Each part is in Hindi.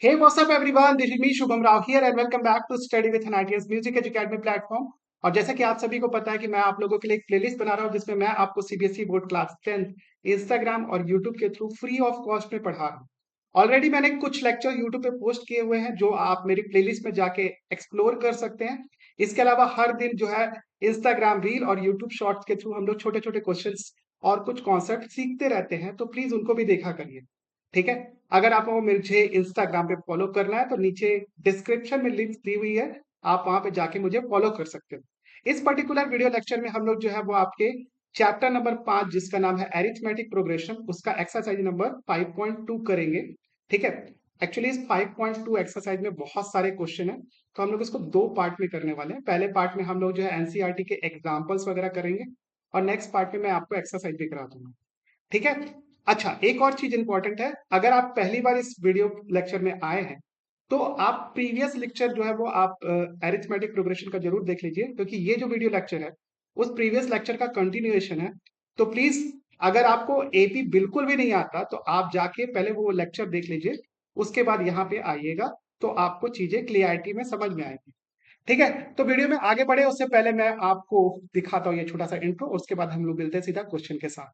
Hey, what's up everyone? This is me Shubham Rao here and welcome back to Study with an ITS Music Academy platform। और जैसा कि आप सभी को पता है कि मैं आप लोगों के लिए एक प्लेलिस्ट बना रहा हूं जिसमें मैं आपको सीबीएसई बोर्ड क्लास 10 इंस्टाग्राम और यूट्यूब के थ्रू फ्री ऑफ कॉस्ट में पढ़ा रहा हूं। ऑलरेडी मैंने कुछ लेक्चर यूट्यूब पे पोस्ट किए हुए हैं जो आप मेरी प्लेलिस्ट में जाके एक्सप्लोर कर सकते हैं। इसके अलावा हर दिन जो है इंस्टाग्राम रील और यूट्यूब शॉर्ट्स के थ्रू हम लोग छोटे छोटे क्वेश्चंस और कुछ कॉन्सेप्ट सीखते रहते हैं, तो प्लीज उनको भी देखा करिए। ठीक है। अगर आपको मुझे इंस्टाग्राम पे फॉलो करना है तो नीचे डिस्क्रिप्शन में लिंक दी हुई है, आप वहां पे जाके मुझे फॉलो कर सकते हो। इस पर्टिकुलर वीडियो लेक्चर में हम लोग जो है वो आपके चैप्टर नंबर 5 जिसका नाम है एरिथमेटिक प्रोग्रेशन, उसका एक्सरसाइज नंबर 5.2 करेंगे। ठीक है। एक्चुअली इस 5.2 एक्सरसाइज में बहुत सारे क्वेश्चन है, तो हम लोग इसको दो पार्ट में करने वाले हैं। पहले पार्ट में हम लोग जो है एनसीईआरटी के एग्जाम्पल्स वगैरह करेंगे और नेक्स्ट पार्ट में मैं आपको एक्सरसाइज भी करा दूंगा। ठीक है। अच्छा, एक और चीज इंपॉर्टेंट है, अगर आप पहली बार इस वीडियो लेक्चर में आए हैं तो आप प्रीवियस लेक्चर जो है वो आप अरिथमेटिक प्रोग्रेशन का जरूर देख लीजिए, क्योंकि ये जो वीडियो लेक्चर है उस प्रीवियस लेक्चर का कंटिन्यूएशन है। तो प्लीज, अगर आपको एपी बिल्कुल भी नहीं आता तो आप जाके पहले वो लेक्चर देख लीजिए, उसके बाद यहाँ पे आइएगा तो आपको चीजें क्लियरिटी में समझ में आएगी। ठीक है। तो वीडियो में आगे बढ़े उससे पहले मैं आपको दिखाता हूँ ये छोटा सा इंट्रो, उसके बाद हम लोग मिलते हैं सीधा क्वेश्चन के साथ।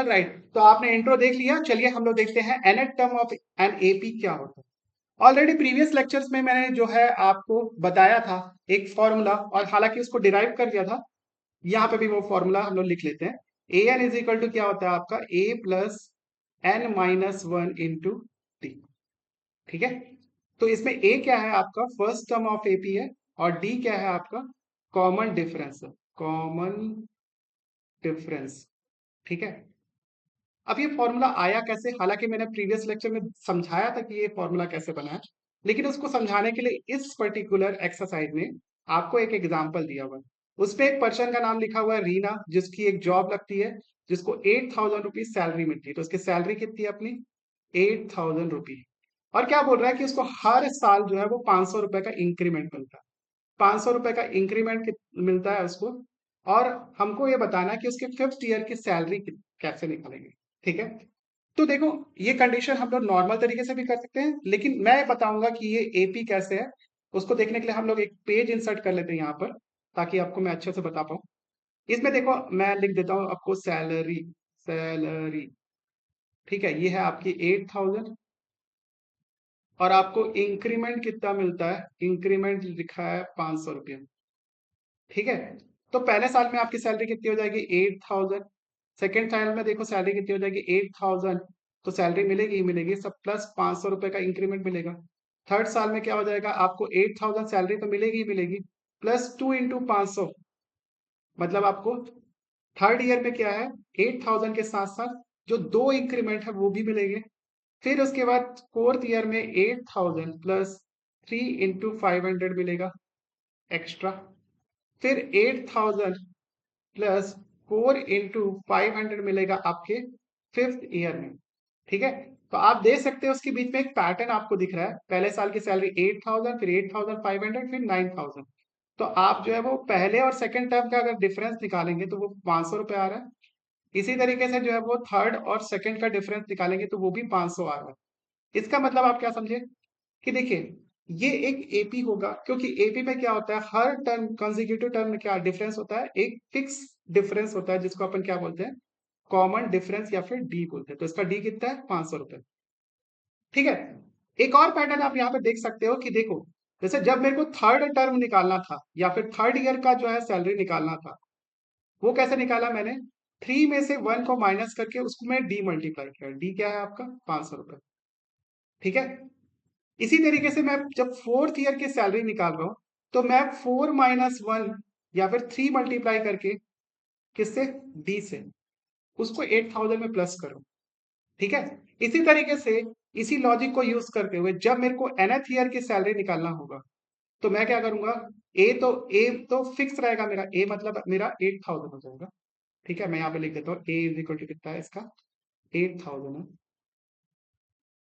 राइट, तो आपने इंट्रो देख लिया, चलिए हम लोग देखते हैं एनएट टर्म ऑफ एन एपी क्या होता है। ऑलरेडी प्रीवियस लेक्चर्स में मैंने जो है आपको बताया था एक फॉर्मूला, और हालांकि उसको डिराइव कर लिया था। यहाँ पे भी वो फॉर्मूला हम लोग लिख लेते हैं। A n is equal to क्या होता है आपका a plus n minus one into t. ठीक है। तो इसमें ए क्या है आपका फर्स्ट टर्म ऑफ एपी है, और डी क्या है आपका कॉमन डिफरेंस, कॉमन डिफरेंस। ठीक है। अब ये फॉर्मूला आया कैसे, हालांकि मैंने प्रीवियस लेक्चर में समझाया था कि ये फॉर्मूला कैसे बना है, लेकिन उसको समझाने के लिए इस पर्टिकुलर एक्सरसाइज में आपको एक एग्जांपल दिया हुआ है। उसपे एक पर्सन का नाम लिखा हुआ है रीना, जिसकी एक जॉब लगती है, जिसको 8,000 रुपीज सैलरी मिलती है। तो उसकी सैलरी कितनी है अपनी 8,000 रुपीज। और क्या बोल रहा है कि उसको हर साल जो है वो 500 रुपए का इंक्रीमेंट मिलता है। 500 रुपए का इंक्रीमेंट मिलता है उसको। और हमको ये बताना है कि उसके फिफ्थ ईयर की सैलरी कैसे निकालेंगे। ठीक है। तो देखो, ये कंडीशन हम लोग नॉर्मल तरीके से भी कर सकते हैं, लेकिन मैं बताऊंगा कि ये एपी कैसे है। उसको देखने के लिए हम लोग एक पेज इंसर्ट कर लेते हैं यहाँ पर, ताकि आपको मैं अच्छे से बता पाऊँ। इसमें देखो, मैं लिख देता हूँ आपको सैलरी, सैलरी। ठीक है, ये है आपकी 8,000। और आपको इंक्रीमेंट कितना मिलता है, इंक्रीमेंट लिखा है 500 रुपये। ठीक है। तो पहले साल में आपकी सैलरी कितनी हो जाएगी 8,000। सेकेंड साल में देखो सैलरी कितनी हो जाएगी 8,000। तो सैलरी मिलेगी ही मिलेगी, सब प्लस 500 रुपए का इंक्रीमेंट मिलेगा। थर्ड साल में क्या हो जाएगा, आपको 8,000 सैलरी तो मिलेगी ही मिलेगी, प्लस 2 इंटू 500। मतलब आपको थर्ड ईयर में क्या है 8,000 के साथ साथ जो दो इंक्रीमेंट है वो भी मिलेंगे। फिर उसके बाद फोर्थ ईयर में 8,000 प्लस 3 इंटू 500 मिलेगा एक्स्ट्रा। फिर 8,000 प्लस 4 इंटू 500 मिलेगा आपके फिफ्थ ईयर में। ठीक है। तो आप देख सकते हो उसके बीच में एक पैटर्न आपको दिख रहा है, पहले साल की सैलरी 8,000, फिर 8,500, फिर 9,000। तो आप जो है वो पहले और सेकंड टर्म का अगर डिफरेंस निकालेंगे तो वो 500 रुपए आ रहा है। इसी तरीके से जो है वो थर्ड और सेकंड का डिफरेंस निकालेंगे तो वो भी 500 आ रहा है। इसका मतलब आप क्या समझे कि देखिए, ये एक एपी होगा, क्योंकि एपी में क्या होता है हर टर्म कंसेक्यूटिव टर्म में क्या डिफरेंस होता है, एक फिक्स डिफरेंस होता है जिसको अपन क्या बोलते हैं कॉमन डिफरेंस या फिर डी बोलते हैं। तो इसका डी कितना है 500 रुपए। ठीक है। एक और पैटर्न आप यहाँ पे देख सकते हो कि देखो, जैसे जब मेरे को थर्ड टर्म निकालना था या फिर थर्ड ईयर का जो है सैलरी निकालना था, वो कैसे निकाला मैंने, 3 में से 1 को माइनस करके उसको मैं डी मल्टीप्लाई किया। डी क्या है आपका 500 रुपए। ठीक है। इसी तरीके से मैं जब फोर्थ ईयर की सैलरी निकाल रहा हूं तो मैं 4 - 1 या फिर 3 मल्टीप्लाई करके किससे, डी से, उसको 8,000 में प्लस करो। ठीक है। इसी तरीके से इसी लॉजिक को यूज करते हुए जब मेरे को nth ईयर की सैलरी निकालना होगा तो मैं क्या करूंगा, ए तो फिक्स रहेगा मेरा, ए मतलब मेरा 8,000 हो जाएगा। ठीक है, मैं यहाँ पे लिख देता हूँ ए इज इक्वल टू कितना है इसका 8,000 है,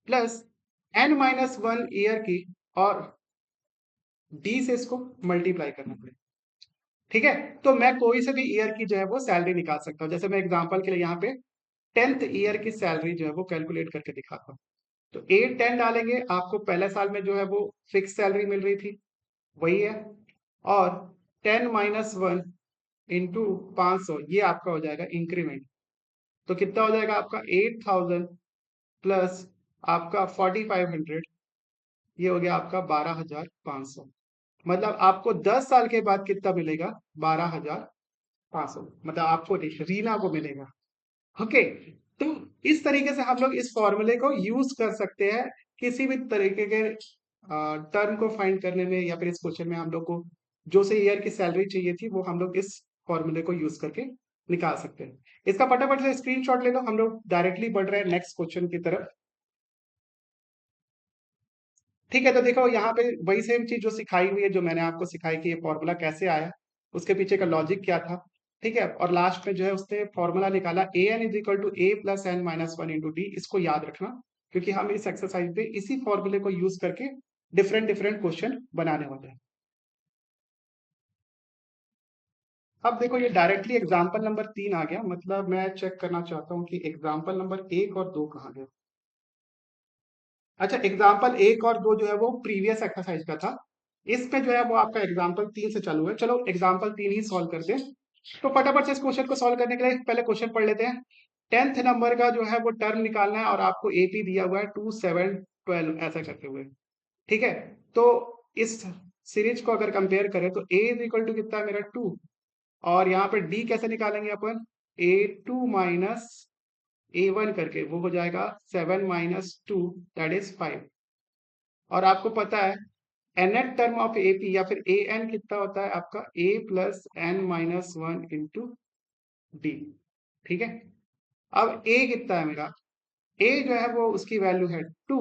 प्लस n-1 ईयर की और डी से इसको मल्टीप्लाई करना पड़ेगा। ठीक है, तो मैं कोई से भी ईयर की जो है वो सैलरी निकाल सकता हूँ। जैसे मैं एग्जांपल के लिए यहाँ पे 10th ईयर की सैलरी जो है वो कैलकुलेट करके दिखाता हूँ। तो 8-10 डालेंगे, आपको पहले साल में जो है वो फिक्स सैलरी मिल रही थी, वही है। और 10-1 इंटू 500 ये आपका हो जाएगा इंक्रीमेंट। तो कितना हो जाएगा आपका 8000 प्लस आपका 4500, ये हो गया आपका 12500। मतलब आपको 10 साल के बाद कितना मिलेगा? 12500, मतलब आपको नहीं, रीना को मिलेगा। ओके, तो इस तरीके से हम लोग इस फॉर्मूले को यूज कर सकते हैं किसी भी तरीके के टर्म को फाइंड करने में, या फिर इस क्वेश्चन में हम लोग को जो से ईयर की सैलरी चाहिए थी वो हम लोग इस फॉर्मूले को यूज करके निकाल सकते हैं। इसका फटाफट से स्क्रीनशॉट ले लो, हम लोग डायरेक्टली बढ़ रहे हैं नेक्स्ट क्वेश्चन की तरफ। ठीक है, तो देखो यहाँ पे वही सेम चीज जो सिखाई हुई है, जो मैंने आपको सिखाई कि ये फॉर्मूला कैसे आया, उसके पीछे का लॉजिक क्या था। ठीक है, और लास्ट में जो है उसने फॉर्मूला निकाला a n is equal to a plus n minus one into d. इसको याद रखना, क्योंकि हम इस एक्सरसाइज पे इसी फॉर्मूले को यूज करके डिफरेंट डिफरेंट क्वेश्चन बनाने वाले हैं। अब देखो ये डायरेक्टली एग्जाम्पल नंबर 3 आ गया, मतलब मैं चेक करना चाहता हूँ कि एग्जाम्पल नंबर 1 और 2 कहाँ गया। अच्छा, एग्जाम्पल 1 और 2 जो है वो प्रीवियस एक्सरसाइज का था, इसमें जो है वो आपका एग्जाम्पल 3 से चालू है। चलो एग्जाम्पल 3 ही सॉल्व करते हैं। तो फटाफट से इस क्वेश्चन को सॉल्व करने के लिए पहले क्वेश्चन पढ़ लेते हैं। 10th नंबर का जो है वो टर्म निकालना है और आपको एपी दिया हुआ है 2 7 12 ऐसा करते हुए। ठीक है, तो इस सीरीज को अगर कंपेयर करें तो ए इज इक्वल टू कितना है मेरा 2, और यहाँ पे डी कैसे निकालेंगे अपन? A2 माइनस A1 करके, वो हो जाएगा 7-2 दैट इज 5। और आपको पता है nth टर्म ऑफ एपी या फिर ए एन कितना होता है आपका? a plus n minus one into d. ठीक है, अब a कितना है मेरा? a जो है वो उसकी वैल्यू है 2,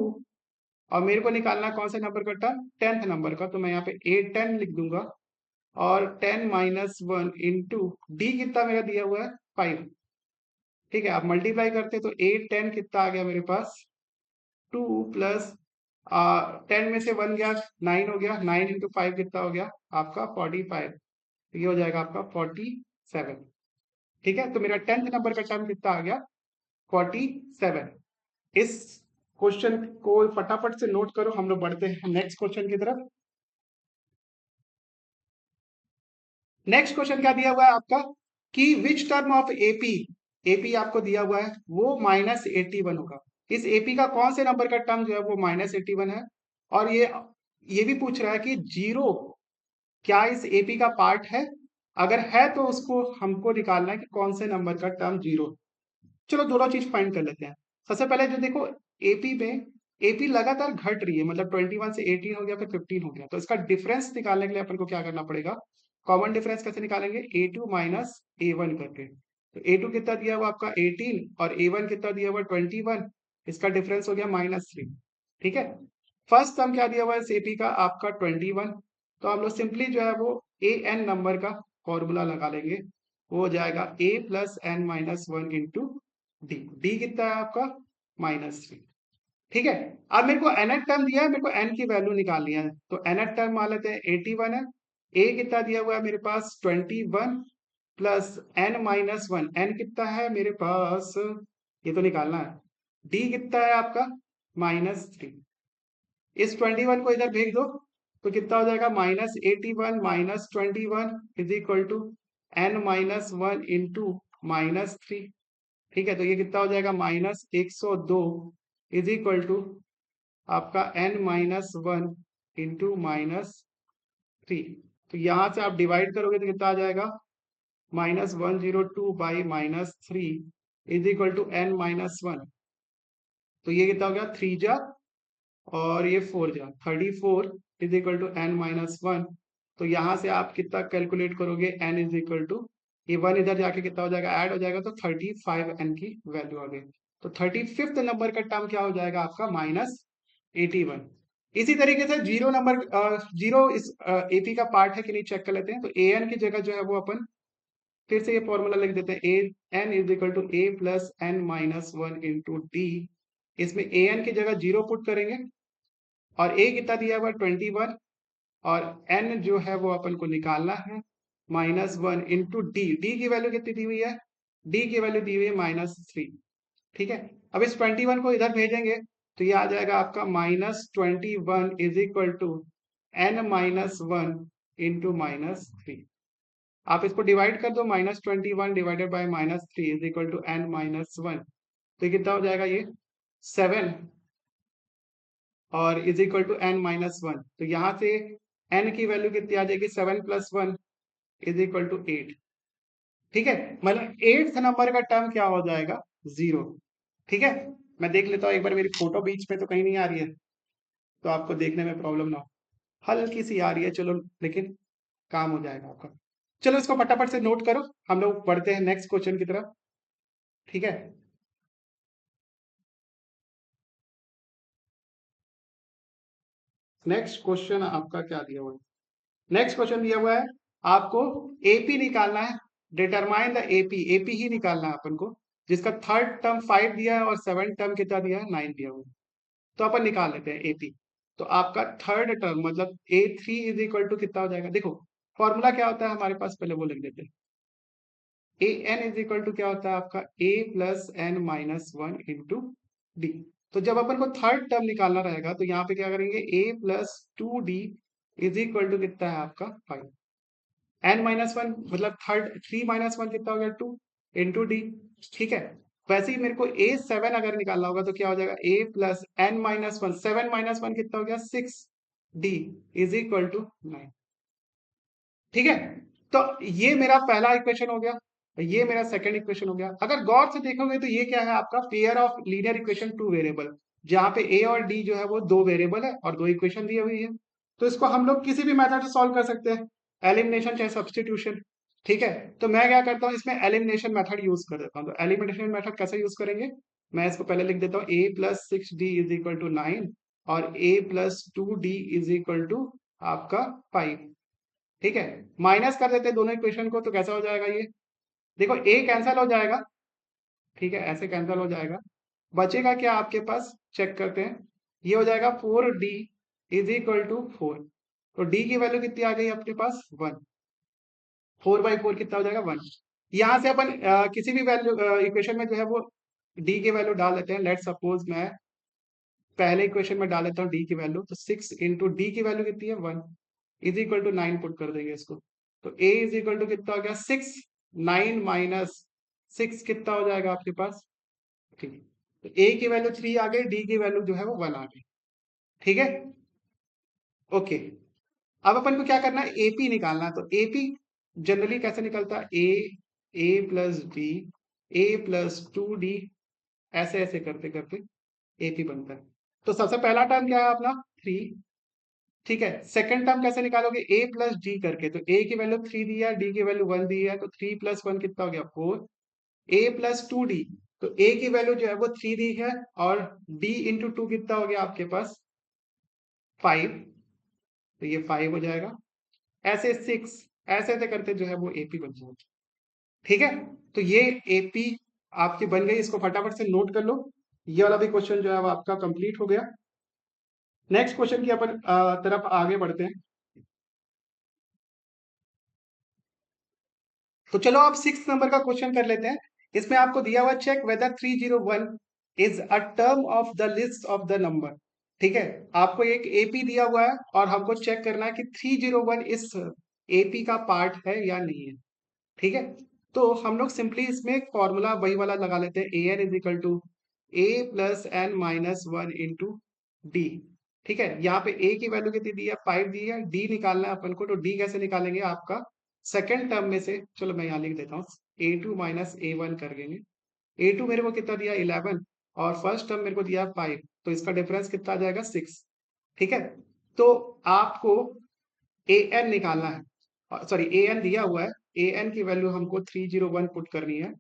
और मेरे को निकालना कौन से नंबर का टर्म? 10th नंबर का, तो मैं यहाँ पे A10 लिख दूंगा। और 10-1 इंटू डी कितना मेरा दिया हुआ है? 5। ठीक है, आप मल्टीप्लाई करते तो 8-10 कितना आ गया मेरे पास? 2 प्लस 10 में से 1 गया, 9 हो गया। 9 इंटू 5 कितना हो गया आपका? 45। ये हो जाएगा आपका 47। ठीक है, तो मेरा 10th नंबर का टर्म कितना आ गया? 47। इस क्वेश्चन को फटाफट से नोट करो, हम लोग बढ़ते हैं नेक्स्ट क्वेश्चन की तरफ। नेक्स्ट क्वेश्चन क्या दिया हुआ है आपका कि which term of AP, AP आपको दिया हुआ है वो -81 होगा। इस एपी का कौन से नंबर का टर्म जो है वो -81 है। और ये भी पूछ रहा है कि जीरो क्या इस एपी का पार्ट है? अगर है तो उसको हमको निकालना है कि कौन से नंबर का टर्म जीरो। चलो दोनों चीज फाइंड कर लेते हैं। सबसे पहले जो देखो, एपी में एपी लगातार घट रही है, मतलब 21 से 18 हो गया, फिर 15 हो गया, तो इसका डिफरेंस निकालने के लिए अपन को क्या करना पड़ेगा? कॉमन डिफरेंस कैसे निकालेंगे? A2 माइनस A1 करके। तो A2 कितना दिया हुआ आपका? 18, और A1 कितना दिया हुआ? 21। इसका डिफरेंस हो गया -3। ठीक है, फर्स्ट टर्म क्या दिया हुआ है एपी का? आपका 21। तो हम लोग सिंपली जो है वो ए एन नंबर का फॉर्मूला लगा लेंगे, वो हो जाएगा a plus n minus one into d. D कितना है आपका? -3। ठीक है, अब मेरे को nth टर्म दिया है, मेरे को n की वैल्यू निकालनी है, तो nth टर्म मान लेते हैं 81 है। a कितना दिया हुआ है मेरे पास? 21 plus n minus one, n कितना है मेरे पास? ये तो निकालना है। d कितना है आपका? -3। इस 21 को इधर भेज दो, तो कितना हो जाएगा? -81 minus 21 is equal to n minus one into -3। ठीक है, तो ये कितना हो जाएगा? -102 इज इक्वल टू आपका n माइनस वन इंटू -3। तो यहां से आप डिवाइड करोगे तो कितना आ जाएगा? -102 by -3 is equal to n minus one. तो ये कितना हो गया? 3 जा और ये 4 जा 34 is equal to n minus one. तो यहां से आप कितना कैलकुलेट करोगे? n इज इक्वल टू, ये वन इधर जाके कितना हो जाएगा? ऐड हो जाएगा, तो 35n की वैल्यू आ गई। तो 35th नंबर का टर्म क्या हो जाएगा आपका? -81। इसी तरीके से जीरो नंबर, जीरो इस एपी का पार्ट है कि नहीं चेक कर लेते हैं। तो ए एन की जगह जो है वो अपन फिर से ये फॉर्मूला लिख देते हैं, a n is equal to a plus n minus one into d. इसमें ए एन की जगह जीरो पुट करेंगे, और ए कितना दिया हुआ 21, और एन जो है वो अपन को निकालना है -1 इंटू डी। डी की वैल्यू कितनी दी हुई है? डी की वैल्यू दी हुई है -3। ठीक है, अब इस 21 को इधर भेजेंगे तो ये आ जाएगा आपका -21 is equal to n-1 into -3। आप इसको डिवाइड कर दो, -21 divided by -3 is equal to n-1। तो कितना हो जाएगा ये 7, और इज इक्वल टू n-1। तो यहाँ से n की वैल्यू कितनी आ जाएगी? 7 + 1 इज इक्वल टू 8। ठीक है, मतलब 8th नंबर का टर्म क्या हो जाएगा? 0। ठीक है, मैं देख लेता हूँ एक बार, मेरी फोटो बीच में तो कहीं नहीं आ रही है, तो आपको देखने में प्रॉब्लम ना हो। हल्की सी आ रही है, चलो, लेकिन काम हो जाएगा आपका। चलो इसको फटाफट से नोट करो, हम लोग बढ़ते हैं नेक्स्ट क्वेश्चन की तरफ। ठीक है, नेक्स्ट क्वेश्चन आपका क्या दिया हुआ है? नेक्स्ट क्वेश्चन दिया हुआ है आपको एपी निकालना है। डिटरमाइन द एपी, एपी ही निकालना है अपन को, जिसका थर्ड टर्म 5 दिया है और सेवन टर्म कितना दिया है? 9 दिया हुआ है। तो अपन निकाल लेते हैं एपी। तो आपका थर्ड टर्म मतलब A3 इज इक्वल टू कितना हो जाएगा? देखो फॉर्मूला क्या होता है हमारे पास, पहले वो लिख देते हैं। A n is equal to क्या होता है आपका? A plus n minus one into d. तो जब अपन को थर्ड टर्म निकालना रहेगा तो यहाँ पे क्या करेंगे? A plus 2D is equal to कितना है आपका? 5। n-1 मतलब थर्ड, 3 - 1 कितना हो गया? 2 इंटू डी। ठीक है, वैसे ही मेरे को A7 अगर निकालना होगा तो क्या हो जाएगा? A प्लस n-1, 7 - 1 कितना हो गया? 6 डी इज इक्वल टू 9। ठीक है, तो ये मेरा पहला इक्वेशन हो गया, ये मेरा सेकंड इक्वेशन हो गया। अगर गौर से देखोगे तो ये क्या है आपका? Pair of linear equation two variable, जहां पे ए और डी जो है वो दो वेरिएबल है और दो इक्वेशन दी हुई है। तो इसको हम लोग किसी भी मेथड से सॉल्व कर सकते हैं, एलिमिनेशन चाहे सब्सटीट्यूशन। ठीक है, तो मैं क्या करता हूँ, इसमें एलिमिनेशन मेथड यूज कर देता हूँ। तो एलिमिनेशन मेथड कैसे यूज करेंगे? मैं इसको पहले लिख देता हूँ, a plus 6d is equal to 9 और a plus 2d is equal to आपका 5। ठीक है, माइनस कर देते हैं दोनों इक्वेशन को, तो कैसा हो जाएगा ये? देखो a कैंसिल हो जाएगा, ठीक है, ऐसे कैंसिल हो जाएगा। बचेगा क्या आपके पास? चेक करते हैं, ये हो जाएगा 4d इज इक्वल टू 4। तो d की वैल्यू कितनी आ गई अपने पास? 1। 4/4 कितना हो जाएगा? 1। यहाँ से अपन किसी भी वैल्यू इक्वेशन में जो है वो d की वैल्यू डाल देते हैं। लेट सपोज मैं पहले इक्वेशन में डाल देता हूँ d की वैल्यू, तो 6 इंटू डी की वैल्यू कितनी है? 1 इज इक्वल टू 9 पुट कर देंगे इसको। तो a इज इक्वल टू कितना हो गया? 6। 9 माइनस 6 कितना हो जाएगा आपके पास? ठीक है, तो a की वैल्यू 3 आ गई, d की वैल्यू जो है वो 1 आ गई। ठीक है, ओके। अब अपन को क्या करना है? एपी निकालना है। तो एपी जनरली कैसे निकलता है? ए प्लस बी, ए प्लस 2d, ऐसे ऐसे करते करते एपी बनता है। तो सबसे पहला टर्म क्या है अपना? 3। ठीक है, सेकंड टर्म कैसे निकालोगे? a प्लस डी करके। तो a की वैल्यू 3 दी है, d की वैल्यू 1 दी है, तो 3 + 1 कितना हो गया? 4। a प्लस 2d, तो a की वैल्यू जो है वो 3 दी है, और d इंटू 2 कितना हो गया आपके पास? 5। तो ये 5 हो जाएगा, ऐसे 6, ऐसे ऐसे करते जो है वो एपी बन जाएगा। ठीक है, तो ये एपी आपकी बन गई, इसको फटाफट से नोट कर लो। ये वाला भी क्वेश्चन जो है वो आपका कंप्लीट हो गया। नेक्स्ट क्वेश्चन की अपन तरफ आगे बढ़ते हैं। तो चलो आप 6 नंबर का क्वेश्चन कर लेते हैं। इसमें आपको दिया हुआ, check whether 301 is a term of the list of the number. ठीक है, आपको एक एपी दिया हुआ है और हमको चेक करना है कि 301 इस एपी का पार्ट है या नहीं है। ठीक है, तो हम लोग सिंपली इसमें फॉर्मूला वही वाला लगा लेते हैं, a n is equal to a plus n minus one into d. ठीक है, यहाँ पे ए की वैल्यू कितनी दी है? 5 दी है। डी निकालना है अपन को, तो डी कैसे निकालेंगे? आपका सेकंड टर्म में से, चलो मैं यहाँ लिख देता हूँ, A2 माइनस A1 कर देंगे। A2 मेरे को कितना दिया? 11, और फर्स्ट टर्म मेरे को दिया 5, तो इसका डिफरेंस कितना आ जाएगा? 6। ठीक है, तो आपको ए एन निकालना है, सॉरी ए एन दिया हुआ है, ए एन की वैल्यू हमको 301 पुट करनी है।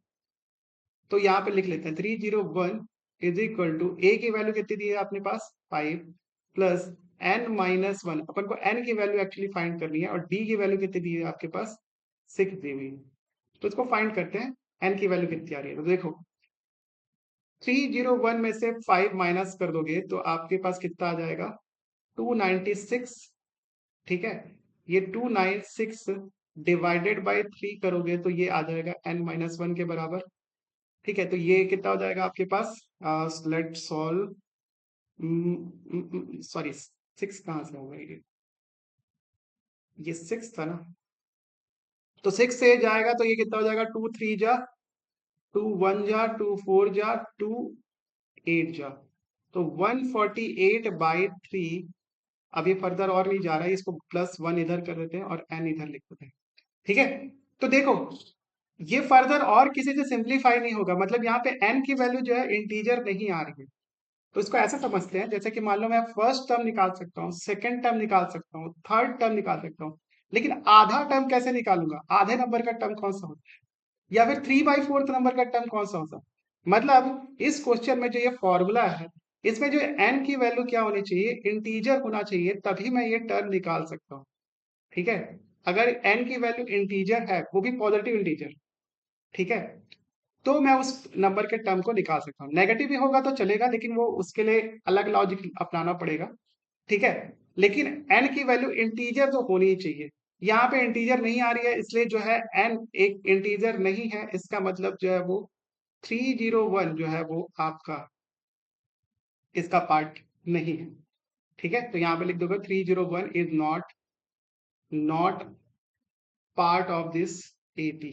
तो यहाँ पे लिख लेते हैं 301 इज इक्वल टू, ए की वैल्यू कितनी दी है अपने पास? 5 प्लस n-1, अपन को n की वैल्यू एक्चुअली फाइंड करनी है, और d की वैल्यू कितनी दी है आपके पास? 6 दी हुई है। तो इसको फाइंड करते हैं, n की वैल्यू कितनी आ रही है। तो देखो 301 में से 5 माइनस कर दोगे तो आपके पास कितना आ जाएगा? 296, ठीक है। ये 296 डिवाइडेड बाय 3 करोगे तो ये आ जाएगा n-1 के बराबर, ठीक है। तो ये कितना हो जाएगा आपके पास, लेट सॉल्व, सॉरी 6 कहाँ से होगा, ये 6 था ना, तो 6 से जाएगा तो ये कितना हो जाएगा, 2 3 जा, 2 1 जा, 2 4 जा, 2 8 जा, तो 148/3। अब ये फर्दर और नहीं जा रहा है, इसको +1 इधर कर देते हैं और n इधर लिख देते हैं, ठीक है। तो देखो ये फर्दर और किसी से सिंप्लीफाई नहीं होगा, मतलब यहाँ पे n की वैल्यू जो है इंटीजर नहीं आ रही है। तो इसको ऐसे समझते हैं जैसे कि मान लो मैं फर्स्ट टर्म निकाल सकता हूँ, सेकंड टर्म निकाल सकता हूँ, थर्ड टर्म निकाल सकता हूँ, लेकिन आधा टर्म कैसे निकालूंगा, आधे नंबर का टर्म कौन सा होता है, या फिर 3/4 नंबर का टर्म कौन सा होता है। मतलब इस क्वेश्चन में जो ये फॉर्मूला है, इसमें जो n की वैल्यू क्या होनी चाहिए, इंटीजर होना चाहिए, तभी मैं ये टर्म निकाल सकता हूँ, ठीक है। अगर n की वैल्यू इंटीजर है, वो भी पॉजिटिव इंटीजर, ठीक है, तो मैं उस नंबर के टर्म को निकाल सकता हूँ। नेगेटिव भी होगा तो चलेगा, लेकिन वो उसके लिए अलग लॉजिक अपनाना पड़ेगा, ठीक है। लेकिन n की वैल्यू इंटीजर तो होनी ही चाहिए। यहाँ पे इंटीजर नहीं आ रही है, इसलिए जो है n एक इंटीजर नहीं है, इसका मतलब जो है वो 301 जो है वो आपका इसका पार्ट नहीं है, ठीक है। तो यहाँ पे लिख दोगे 301 is not part of AP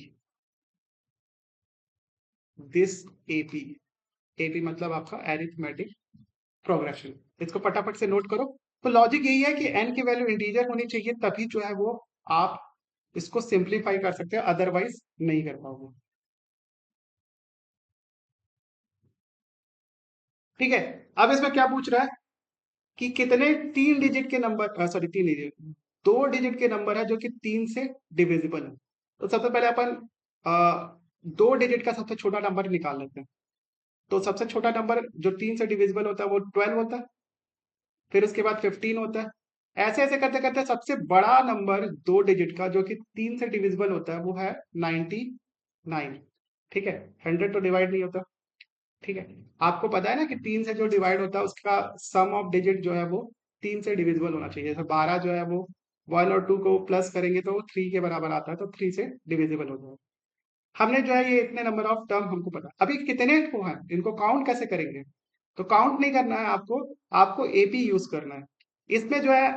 this AP AP मतलब आपका एरिथमेटिक प्रोग्रेशन। इसको फटाफट से नोट करो। तो लॉजिक यही है कि n की वैल्यू इंटीजर होनी चाहिए, तभी जो है वो आप इसको सिंप्लीफाई कर सकते हो, अदरवाइज नहीं कर पाओगे, ठीक है। अब इसमें क्या पूछ रहा है कि कितने 3 डिजिट के नंबर, सॉरी 3 डिजिट, 2 डिजिट के नंबर है जो कि 3 से डिविजिबल है। तो सबसे पहले अपन 2 डिजिट का सबसे छोटा नंबर निकाल लेते हैं। तो सबसे छोटा नंबर जो 3 से डिविजिबल होता है वो 12 होता है, फिर उसके बाद 15 होता है। ऐसे ऐसे करते करते सबसे बड़ा नंबर 2 डिजिट का जो कि 3 से डिविजिबल होता है वो है 99, ठीक है। 100 तो डिवाइड नहीं होता, ठीक है। आपको पता है ना कि 3 से जो डिवाइड होता है उसका सम ऑफ डिजिट जो है वो 3 से डिविजिबल होना चाहिए। जैसे 12 जो है वो 1 और 2 को प्लस करेंगे तो 3 के बराबर आता है, तो 3 से डिविजिबल हो जाएगा। हमने जो है ये इतने नंबर ऑफ टर्म हमको पता, अभी कितने को है इनको काउंट कैसे करेंगे। तो काउंट नहीं करना है आपको, आपको एपी यूज करना है। इसमें जो है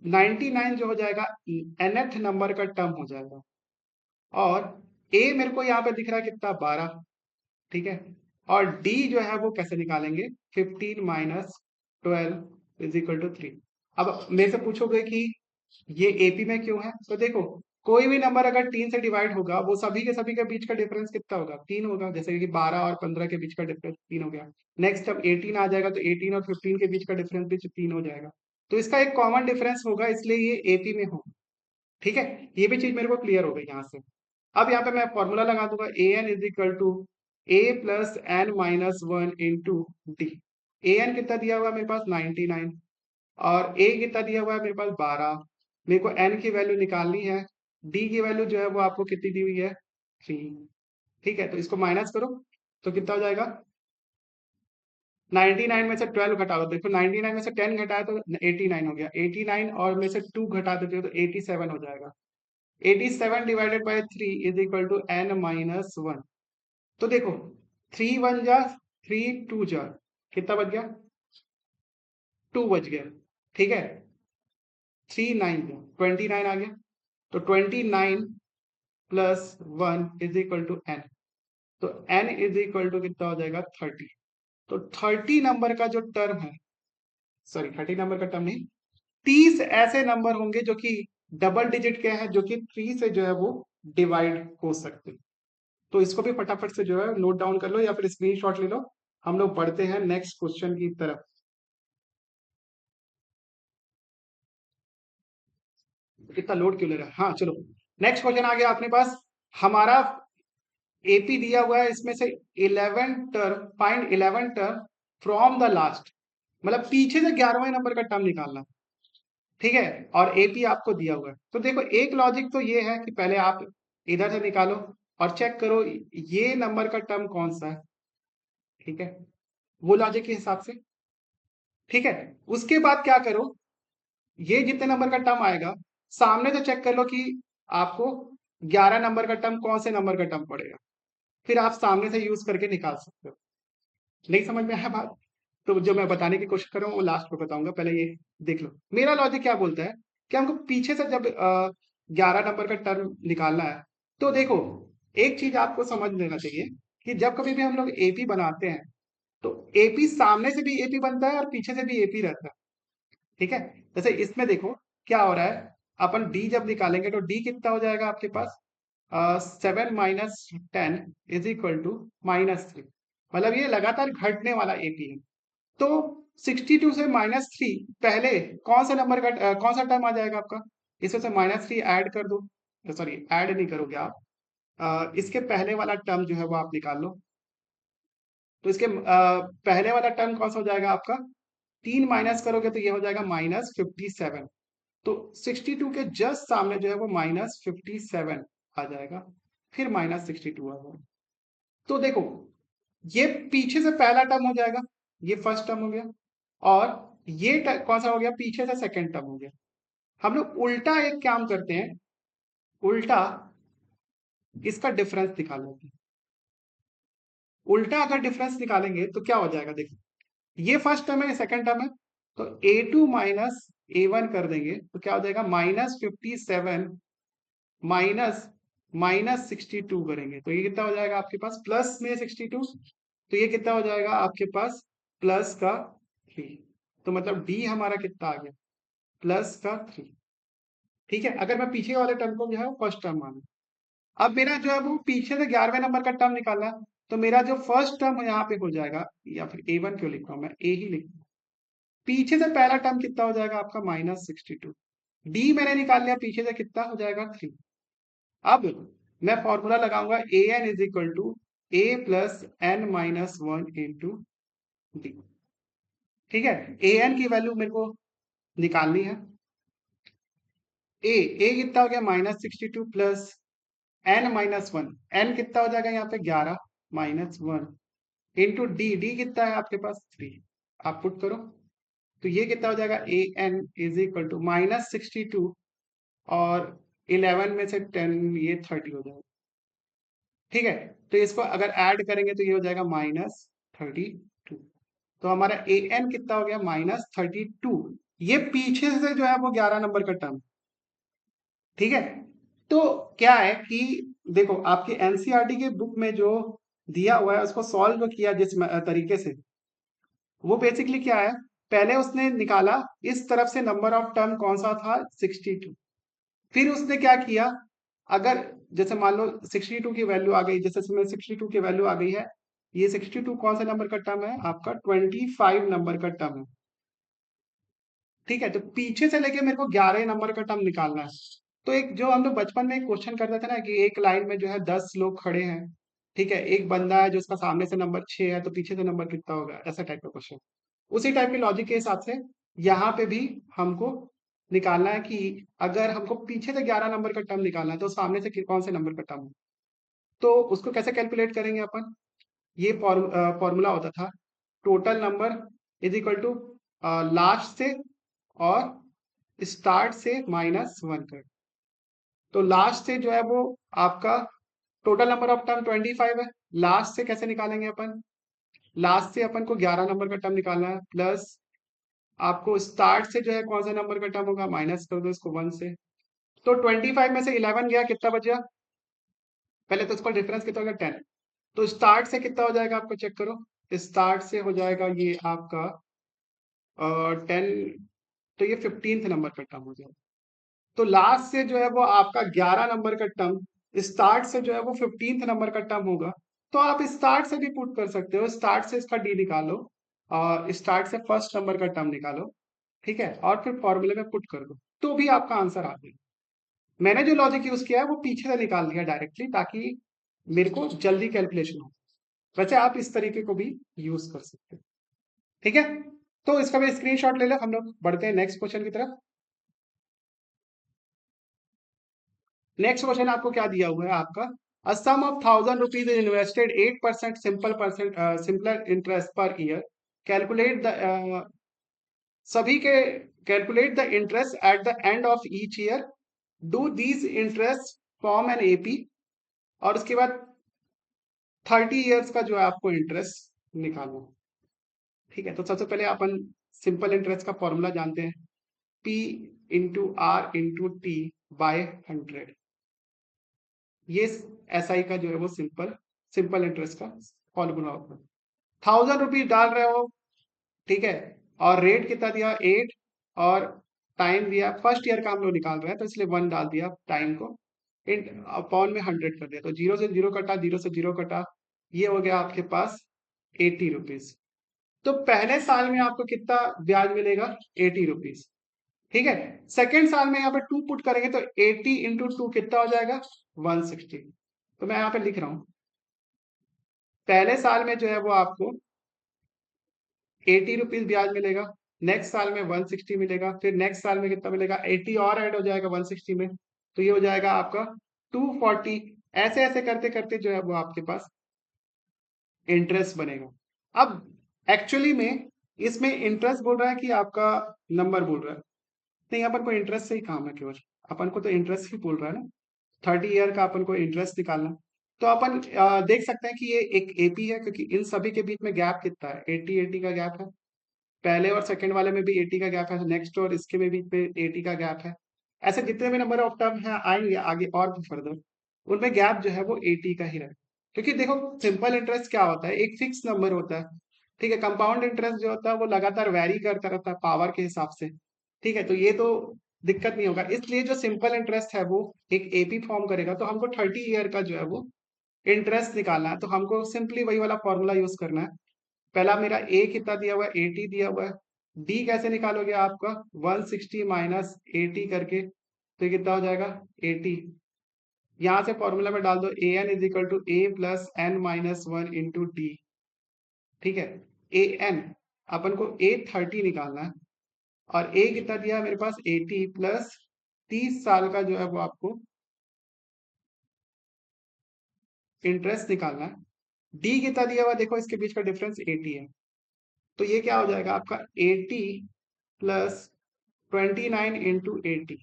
99 जो हो जाएगा nth नंबर का टर्म हो जाएगा, और ए मेरे को यहाँ पे दिख रहा है कितना, 12, ठीक है। और डी जो है वो कैसे निकालेंगे, 15 - 12 = 3। अब मेरे से पूछोगे कि ये एपी में क्यों है, तो देखो कोई भी नंबर अगर 3 से डिवाइड होगा, वो सभी के बीच का डिफरेंस कितना होगा, 3 होगा। जैसे कि 12 और 15 के बीच का डिफरेंस 3 हो गया। नेक्स्ट अब 18 आ जाएगा, तो 18 और 15 के बीच का डिफरेंस भी 3 हो जाएगा। तो इसका एक कॉमन डिफरेंस होगा, इसलिए ये एपी में होगा, ठीक है। ये भी चीज मेरे को क्लियर हो गई यहाँ से। अब यहाँ पे मैं फॉर्मूला लगा दूंगा, a n is equal to a+n-1 into d. A n कितना दिया हुआ है मेरे पास, 99, और ए कितना दिया हुआ है मेरे पास, 12। मेरे को एन की वैल्यू निकालनी है, डी की वैल्यू जो है वो आपको कितनी दी हुई है, 3, ठीक है। तो इसको माइनस करो तो कितना हो जाएगा, 99 में से 12 घटा दो, देखो 99 में से 10 घटाया तो 89 हो गया, 89 और में से 2 घटा देते हो तो 87 हो जाएगा। 87/3 = n-1। तो देखो 3 1 जा, 3 2 जा, कितना बच गया, 2 बच गया, ठीक है। 3 9 जा, 29 आ गया। तो 29 + 1 = n। तो n कितना हो जाएगा, 30। तो 30 नंबर का जो टर्म है, सॉरी 30 नंबर का टर्म नहीं, 30 ऐसे नंबर होंगे जो कि डबल डिजिट के हैं, जो कि 3 से जो है वो डिवाइड हो सकते हैं। तो इसको भी फटाफट से जो है नोट डाउन कर लो या फिर स्क्रीनशॉट ले लो। हम लोग बढ़ते हैं नेक्स्ट क्वेश्चन की तरफ। इतना लोड क्यों ले रहा है, हाँ चलो। नेक्स्ट क्वेश्चन आ गया अपने पास, हमारा एपी दिया हुआ है, इसमें से 11 term, find 11 term from the last, मतलब पीछे से 11वें नंबर का टर्म निकालना, ठीक है। और एपी आपको दिया हुआ है। तो देखो एक लॉजिक तो ये है कि पहले आप इधर से निकालो और चेक करो ये नंबर का टर्म कौन सा है, ठीक है, वो लॉजिक के हिसाब से, ठीक है। उसके बाद क्या करो, ये जितने नंबर का टर्म आएगा सामने से चेक कर लो कि आपको 11 नंबर का टर्म कौन से नंबर का टर्म पड़ेगा, फिर आप सामने से यूज करके निकाल सकते हो। नहीं समझ में आया बात? तो जो मैं बताने की कोशिश कर रहा हूँ वो लास्ट में बताऊंगा, पहले ये देख लो मेरा लॉजिक क्या बोलता है कि हमको पीछे से जब 11 नंबर का टर्म निकालना है, तो देखो एक चीज आपको समझ लेना चाहिए कि जब कभी भी हम लोग एपी बनाते हैं तो एपी सामने से भी एपी बनता है और पीछे से भी एपी रहता है। ठीक है, जैसे इसमें देखो क्या हो रहा है, अपन डी जब निकालेंगे तो डी कितना हो जाएगा आपके पास, 7 - 10 इज इक्वल टू -3, मतलब ये लगातार घटने वाला एपी है। तो 62 से -3 पहले कौन सा नंबर का कौन सा टर्म आ जाएगा आपका, इसमें से -3 ऐड कर दो, सॉरी ऐड नहीं करोगे आप, इसके पहले वाला टर्म जो है वो आप निकाल लो। तो इसके पहले वाला टर्म कौन सा हो जाएगा आपका, 3 माइनस करोगे तो ये हो जाएगा -57। तो 62 के जस्ट सामने जो है वो -57 आ जाएगा, फिर -62 आ जाएगा। तो देखो ये पीछे से पहला टर्म हो जाएगा, ये फर्स्ट टर्म हो गया, और ये कौन सा हो गया, पीछे से सेकंड टर्म हो गया। हम लोग उल्टा एक काम करते हैं, उल्टा इसका डिफरेंस निकाल लेते हैं। उल्टा अगर डिफरेंस निकालेंगे तो क्या हो जाएगा, देखो ये फर्स्ट टर्म है, ये सेकंड टर्म है, तो A2 माइनस A1 कर देंगे तो क्या हो जाएगा, -57 माइनस -62 करेंगे तो ये कितना हो जाएगा आपके पास, प्लस में 62, तो ये कितना हो जाएगा आपके पास, प्लस का 3। तो मतलब डी हमारा कितना आ गया, प्लस का 3। ठीक है, अगर मैं पीछे वाले टर्म को जो है फर्स्ट टर्म मानू, अब मेरा जो है वो पीछे से 11वें नंबर का टर्म निकालना है, तो मेरा जो फर्स्ट टर्म यहाँ पे हो जाएगा, या फिर A1 क्यों लिख रहा हूँ मैं, ए ही लिख रहा हूँ। पीछे से पहला टर्म कितना हो जाएगा आपका, -62। डी मैंने निकाल लिया, पीछे से कितना हो जाएगा, 3। अब मैं फॉर्मूला लगाऊंगा, a n is equal to A+n-1 into d. ठीक है, ए एन की वैल्यू मेरे को निकालनी है। ए कितना हो गया, -62 प्लस n-1, n कितना हो जाएगा यहाँ पे, 11 -1 इंटू डी, डी कितना है आपके पास, 3। आप पुट करो तो ये कितना हो जाएगा, an इज इक्वल टू -62 और 11 में से 10, ये 30 हो जाएगा। ठीक है, तो इसको अगर ऐड करेंगे तो ये हो जाएगा -32। तो हमारा an कितना हो गया, -32। ये पीछे से जो है वो 11 नंबर का टर्म। ठीक है, तो क्या है कि देखो आपके एनसीईआरटी के बुक में जो दिया हुआ है उसको सॉल्व किया जिस तरीके से, वो बेसिकली क्या है, पहले उसने निकाला इस तरफ से नंबर ऑफ टर्म कौन सा था, 62। फिर उसने क्या किया, अगर जैसे मान लो 62 की वैल्यू आ गई, जैसे इसमें 62 की वैल्यू आ गई है, ये 62 कौन सा नंबर का टर्म है आपका, 25 नंबर का टर्म है। ठीक है, तो पीछे से लेके मेरे को 11 नंबर का टर्म निकालना है। तो एक जो हम लोग बचपन में एक क्वेश्चन करते थे ना, कि एक लाइन में जो है 10 लोग खड़े हैं, ठीक है, एक बंदा है जो उसका सामने से नंबर 6 है, तो पीछे से नंबर कितना होगा, ऐसा टाइप का क्वेश्चन। उसी टाइप के लॉजिक के हिसाब से यहाँ पे भी हमको निकालना है कि अगर हमको पीछे से 11 नंबर का टर्म निकालना है तो सामने से कौन से नंबर का टर्म है। तो उसको कैसे कैलकुलेट करेंगे अपन, ये फॉर्मूला होता था, total number is equal to last से और स्टार्ट से -1 कर। तो लास्ट से जो है वो आपका टोटल नंबर ऑफ टर्म 25 है, लास्ट से कैसे निकालेंगे अपन, लास्ट से अपन को 11 नंबर का टर्म निकालना है, प्लस आपको स्टार्ट से जो है कौन सा नंबर का टर्म होगा, माइनस कर दो इसको 1 से। तो 25 में से 11 गया, कितना बचा, पहले तो इसका डिफरेंस कितना होगा, 10। तो स्टार्ट से कितना हो जाएगा आपको चेक करो, स्टार्ट से हो जाएगा ये आपका 10, तो ये 15th नंबर का टर्म हो जाएगा। तो लास्ट से जो है वो आपका 11 नंबर का टर्म, स्टार्ट से जो है वो 15th नंबर का टर्म होगा। तो आप स्टार्ट से भी पुट कर सकते हो, स्टार्ट से इसका डी निकालो और स्टार्ट से फर्स्ट नंबर का टर्म निकालो, ठीक है, और फिर फॉर्मूले में पुट कर दो, तो भी आपका आंसर आ जाएगा। मैंने जो लॉजिक यूज किया है वो पीछे से निकाल दिया डायरेक्टली, ताकि मेरे को जल्दी कैलकुलेशन हो। वैसे आप इस तरीके को भी यूज कर सकते हो। ठीक है, तो इसका भी स्क्रीनशॉट ले लो, हम लोग बढ़ते हैं नेक्स्ट क्वेश्चन की तरफ। नेक्स्ट क्वेश्चन आपको क्या दिया हुआ है आपका, a sum of 1000 rupees is invested 8% simple interest per year, calculate the सभी के calculate the interest at the end of each year, do these interest form an AP, और उसके बाद 30 ईयर्स का जो है आपको इंटरेस्ट निकालना। ठीक है, तो सबसे पहले अपन सिंपल इंटरेस्ट का फॉर्मूला जानते हैं, P into r into t by 100। ये SI का जो है वो सिंपल सिंपल इंटरेस्ट का फॉर्मूला होता है। 1000 रुपीज डाल रहे हो, ठीक है, और रेट कितना दिया 8, और टाइम दिया फर्स्ट ईयर का हम लोग निकाल रहे हैं तो इसलिए 1 डाल दिया टाइम को, इन अपॉन में 100 कर दिया, तो 0 से 0 कटा, 0 से 0 कटा, ये हो गया आपके पास 80 रुपीज। तो पहले साल में आपको कितना ब्याज मिलेगा, 80 रुपीज। ठीक है, सेकेंड साल में यहाँ पे 2 पुट करेंगे तो 80 इंटू 2 कितना हो जाएगा, 160। तो मैं यहाँ पे लिख रहा हूँ, पहले साल में जो है वो आपको 80 रुपीज ब्याज मिलेगा, नेक्स्ट साल में 160 मिलेगा, फिर नेक्स्ट साल में कितना मिलेगा, 80 और ऐड हो जाएगा 160 में, तो ये हो जाएगा आपका 240। ऐसे ऐसे करते करते जो है वो आपके पास इंटरेस्ट बनेगा। अब एक्चुअली में इसमें इंटरेस्ट बोल रहा है कि आपका नंबर बोल रहा है, नहीं अपन को इंटरेस्ट से ही काम है केवल, अपन को तो इंटरेस्ट ही बोल रहा है ना, 30 ईयर का अपन को इंटरेस्ट निकालना। तो अपन देख सकते हैं कि ये एक एपी है, क्योंकि इन सभी के बीच में गैप कितना है, 80 का गैप है, पहले और सेकंड वाले में भी 80 का गैप है, नेक्स्ट और इसके में भी पे 80 का गैप है। ऐसे जितने भी नंबर ऑफ टर्म है आएंगे आगे और भी फर्दर, उनमें गैप जो है वो 80 का ही रहे। क्योंकि देखो सिंपल इंटरेस्ट क्या होता है, एक फिक्स नंबर होता है, ठीक है, कंपाउंड इंटरेस्ट जो होता है वो लगातार वैरी करता रहता है पावर के हिसाब से। ठीक है, तो ये तो दिक्कत नहीं होगा, इसलिए जो सिंपल इंटरेस्ट है वो एक एपी फॉर्म करेगा, तो हमको 30 ईयर का जो है वो इंटरेस्ट निकालना है, तो हमको सिंपली वही वाला फॉर्मूला यूज करना है। पहला मेरा ए कितना दिया हुआ है, 80 दिया हुआ है, डी कैसे निकालोगे आपका 160 माइनस 80 करके, तो ये कितना हो जाएगा 80। यहां से फॉर्मूला में डाल दो, a n is equal to a plus n minus 1 into d. ठीक है, ए एन अपन को ए 30 निकालना है, और ए कितना दिया है मेरे पास 80 प्लस 30 साल का जो है वो आपको इंटरेस्ट निकालना है। डी कितना दिया हुआ देखो, इसके बीच का डिफरेंस 80 है, तो ये क्या हो जाएगा आपका 80 प्लस 29 इंटू 80।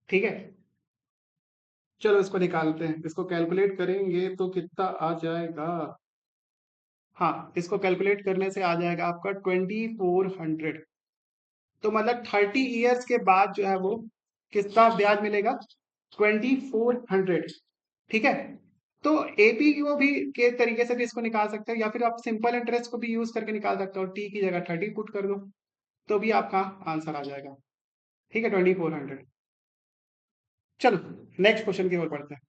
ठीक है, चलो इसको निकालते हैं, इसको कैलकुलेट करेंगे तो कितना आ जाएगा, हाँ इसको कैलकुलेट करने से आ जाएगा आपका 2400। तो मतलब 30 ईयर्स के बाद जो है वो कितना ब्याज मिलेगा, 2400। ठीक है, तो एपी को भी के तरीके से भी इसको निकाल सकते हो, या फिर आप सिंपल इंटरेस्ट को भी यूज करके निकाल सकते हो, टी की जगह 30 पुट कर दो तो भी आपका आंसर आ जाएगा। ठीक है, 2400। चलो नेक्स्ट क्वेश्चन की ओर बढ़ते हैं।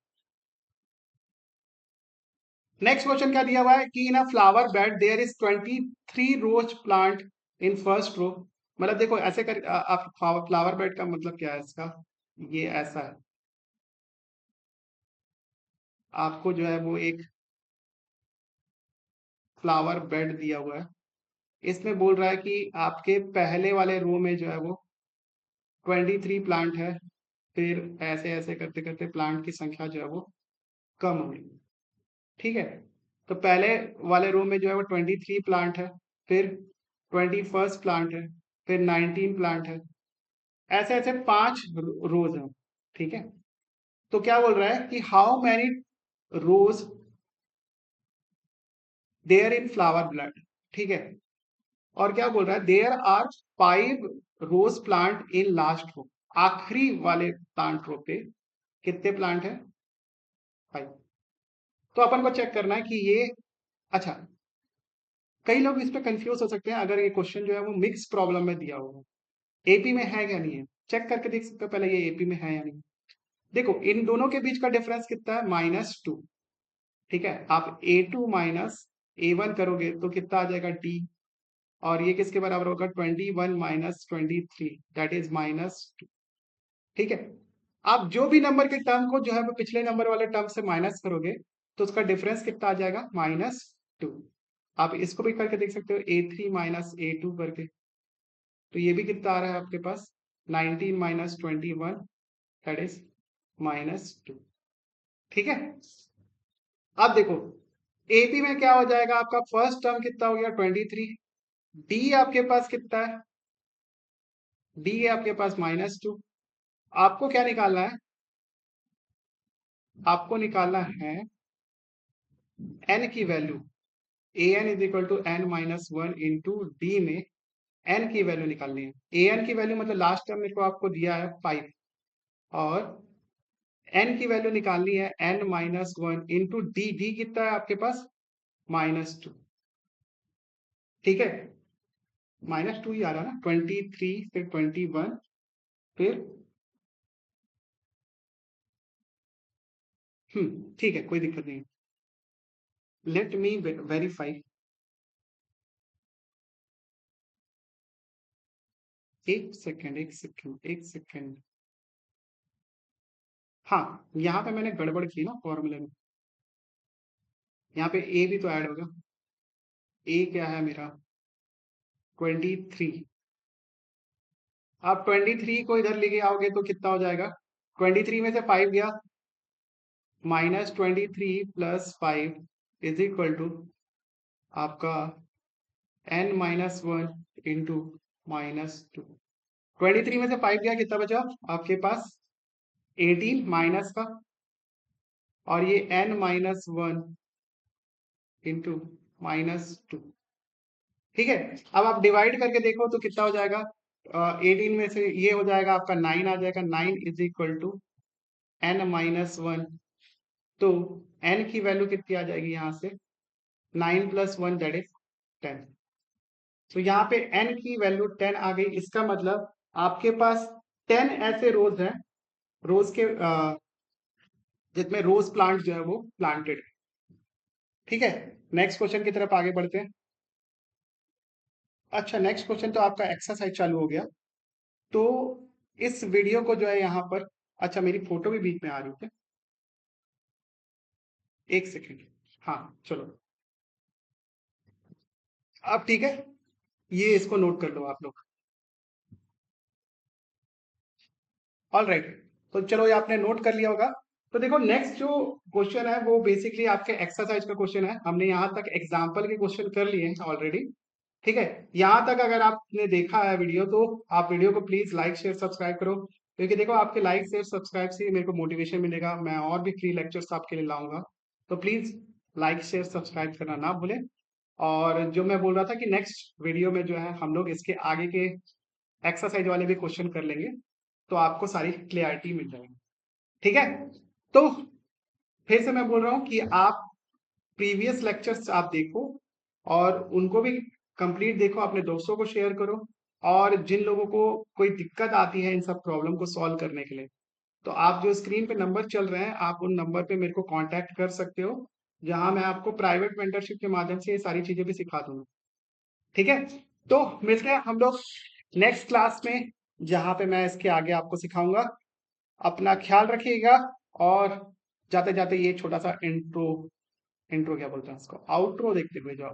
नेक्स्ट क्वेश्चन क्या दिया हुआ है कि in a flower bed there is 23 rose plant in first row. मतलब देखो ऐसे कर आप फ्लावर बेड का मतलब क्या है इसका, ये ऐसा है, आपको जो है वो एक फ्लावर बेड दिया हुआ है, इसमें बोल रहा है कि आपके पहले वाले रो में जो है वो 23 प्लांट है, फिर ऐसे ऐसे करते करते प्लांट की संख्या जो है वो कम हो रही है। ठीक है, तो पहले वाले रूम में जो है वो 23 प्लांट है, फिर 21st प्लांट है, फिर 19 प्लांट है, ऐसे ऐसे 5 रोज हैं। ठीक है, तो क्या बोल रहा है कि how many rose there in flower blood. ठीक है, और क्या बोल रहा है, there are 5 rose plant in last row, आखिरी वाले प्लांट रो पे कितने प्लांट है, 5। तो अपन को चेक करना है कि ये, अच्छा कई लोग इस पे कंफ्यूज हो सकते हैं अगर ये क्वेश्चन जो है वो मिक्स प्रॉब्लम में दिया होगा, एपी में है क्या नहीं है, चेक करके देख सकते हो पहले ये एपी में है या नहीं। देखो इन दोनों के बीच का डिफरेंस कितना है, -2। ठीक है, आप A2 माइनस A1 करोगे तो कितना आ जाएगा D, और ये किसके बराबर होगा 21 माइनस 23, दैट इज -2। ठीक है, आप जो भी नंबर के टर्म को जो है वो पिछले नंबर वाले टर्म से माइनस करोगे तो उसका डिफरेंस कितना आ जाएगा, -2। आप इसको भी करके देख सकते हो, A3 माइनस A2 करके, तो ये भी कितना आ रहा है आपके पास 19 माइनस 21, दैट इज -2। ठीक है, अब देखो एपी में क्या हो जाएगा, आपका फर्स्ट टर्म कितना हो गया 23, डी आपके पास कितना है? डी है आपके पास -2। आपको क्या निकालना है? आपको निकालना है एन की value. A n is equal to n minus one into d में एन की वैल्यू निकालनी है। ए एन की वैल्यू मतलब लास्ट टर्म मेरे को आपको दिया है 5, और एन की वैल्यू निकालनी है n minus one into d. D कितना है आपके पास? -2। ठीक है, -2 ही आ रहा है ना, 23 फिर 21 फिर ठीक है, कोई दिक्कत नहीं। Let me verify. एक सेकेंड, एक सेकेंड, एक सेकेंड। हाँ, यहाँ पे मैंने गड़बड़ की ना फॉर्मूले में। यहाँ पे ए भी तो ऐड होगा। ए क्या है मेरा? 23। आप 23 को इधर लेके आओगे तो कितना हो जाएगा? 23 में से 5 गया, -23 प्लस 5 इज इक्वल टू आपका n माइनस वन इंटू -2। 23 में से 5 गया, कितना बचा आपके पास? 18 माइनस का, और ये n माइनस वन इंटू -2। ठीक है, अब आप डिवाइड करके देखो तो कितना हो जाएगा? 18 में से ये हो जाएगा आपका 9 आ जाएगा। 9 is equal to n minus one. तो n की वैल्यू कितनी आ जाएगी यहाँ से? 9 प्लस वन दैट इज 10। तो यहाँ पे n की वैल्यू 10 आ गई। इसका मतलब आपके पास 10 ऐसे रोज हैं, रोज के जिसमें रोज प्लांट जो है वो प्लांटेड है। ठीक है, नेक्स्ट क्वेश्चन की तरफ आगे बढ़ते हैं। अच्छा, नेक्स्ट क्वेश्चन तो आपका एक्सरसाइज चालू हो गया। तो इस वीडियो को जो है यहाँ पर, अच्छा मेरी फोटो भी बीच में आ रही है, एक सेकेंड। हाँ चलो, अब ठीक है, ये इसको नोट कर लो आप लोग। ऑल राइट, तो चलो ये आपने नोट कर लिया होगा। तो देखो नेक्स्ट जो क्वेश्चन है वो बेसिकली आपके एक्सरसाइज का क्वेश्चन है। हमने यहाँ तक एग्जाम्पल के क्वेश्चन कर लिए हैं ऑलरेडी। ठीक है, यहाँ तक अगर आपने देखा है वीडियो तो आप वीडियो को प्लीज लाइक शेयर सब्सक्राइब करो, क्योंकि देखो आपके लाइक शेयर सब्सक्राइब से ही मेरे को मोटिवेशन मिलेगा, मैं और भी फ्री लेक्चर्स आपके लिए लाऊंगा। तो प्लीज लाइक शेयर सब्सक्राइब करना ना भूलें। और जो मैं बोल रहा था कि नेक्स्ट वीडियो में जो है हम लोग इसके आगे के एक्सरसाइज वाले भी क्वेश्चन कर लेंगे, तो आपको सारी क्लियरिटी मिल जाएगी। ठीक है, तो फिर से मैं बोल रहा हूँ कि आप प्रीवियस लेक्चर्स आप देखो और उनको भी कंप्लीट देखो, अपने दोस्तों को शेयर करो। और जिन लोगों को कोई दिक्कत आती है इन सब प्रॉब्लम को सॉल्व करने के लिए, तो आप जो स्क्रीन पे नंबर चल रहे हैं आप उन नंबर पे मेरे को कांटेक्ट कर सकते हो, जहां मैं आपको प्राइवेट मेंटरशिप के माध्यम से ये सारी चीजें भी सिखा दूंगा। ठीक है, तो मिलते हैं हम लोग नेक्स्ट क्लास में, जहां पे मैं इसके आगे आपको सिखाऊंगा। अपना ख्याल रखिएगा। और जाते जाते ये छोटा सा इंट्रो, इंट्रो क्या बोलते हैं इसको, आउट्रो देखते हुए जाओ।